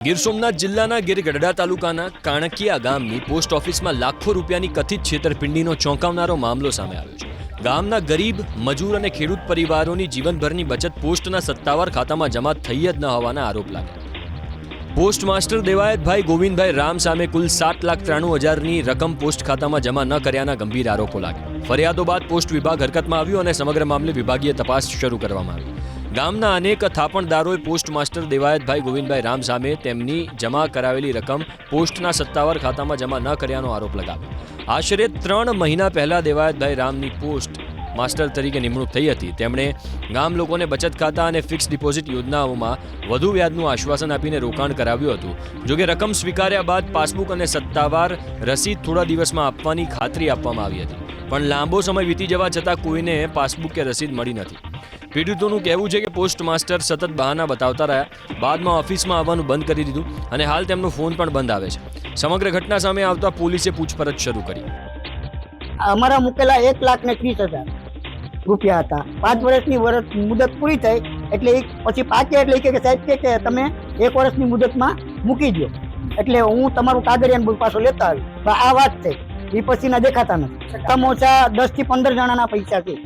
ગીર સોમનાથ જિલ્લાના ગીરગઢડા તાલુકાના કાણકિયા ગામની પોસ્ટ ઓફિસમાં લાખો રૂપિયાની કથિત છેતરપિંડીનો ચોંકાવનારો મામલો સામે આવ્યો છે। ગામના ગરીબ મજૂર અને ખેડૂત પરિવારોની જીવનભરની બચત પોસ્ટના સત્તાવાર ખાતામાં જમા થઈ જ ન હોવાના આરોપ લાગ્યા। પોસ્ટ માસ્ટર દેવાયતભાઈ ગોવિંદભાઈ રામ સામે કુલ 7,93,000ની રકમ પોસ્ટ ખાતામાં જમા ન કર્યાના ગંભીર આરોપો લાગ્યા। ફરિયાદો બાદ પોસ્ટ વિભાગ હરકતમાં આવ્યો અને સમગ્ર મામલે વિભાગીય તપાસ શરૂ કરવામાં આવી। ગામના અનેક થાપણદારોએ પોસ્ટ માસ્ટર દેવાયતભાઈ ગોવિંદભાઈ રામ સામે તેમની જમા કરાવેલી રકમ પોસ્ટના સત્તાવાર ખાતામાં જમા ન કર્યાનો આરોપ લગાવ્યો। આશરે 3 મહિના પહેલા દેવાયતભાઈ રામની પોસ્ટ માસ્ટર તરીકે નિમણૂક થઈ હતી। તેમણે ગામ લોકોને બચત ખાતા અને ફિક્સ ડિપોઝિટ યોજનાઓમાં વધુ વ્યાજનું આશ્વાસન આપીને રોકાણ કરાવ્યું હતું। જોકે રકમ સ્વીકાર્યા બાદ પાસબુક અને સત્તાવાર રસીદ થોડા દિવસમાં આપવાની ખાતરી આપવામાં આવી હતી, પણ લાંબો સમય વીતી જવા છતાં કોઈને પાસબુક કે રસીદ મળી નથી। પીડિતોનું કહેવું છે કે પોસ્ટ માસ્ટર સતત બહાના બતાવતા રહ્યા, બાદમાં ઓફિસમાં આવવાનું બંધ કરી દીધું અને હાલ તેમનો ફોન પણ બંધ આવે છે। સમગ્ર ઘટના સામે આવતા પોલીસે પૂછપરછ શરૂ કરી। અમારા મૂકેલા 1,30,000 રૂપિયા હતા। 5 વર્ષની મુદત પૂરી થઈ એટલે પછી પાકે એટલે કે સાહેબ કે તમે 1 વર્ષની મુદતમાં મૂકી દો, એટલે હું તમારું કાગળિયાનું પાછો લેતા આવી। આ વાત થઈ એ પછીના દેખાતા નથી। ઓછા 10 થી 15 જણાના પૈસા છે।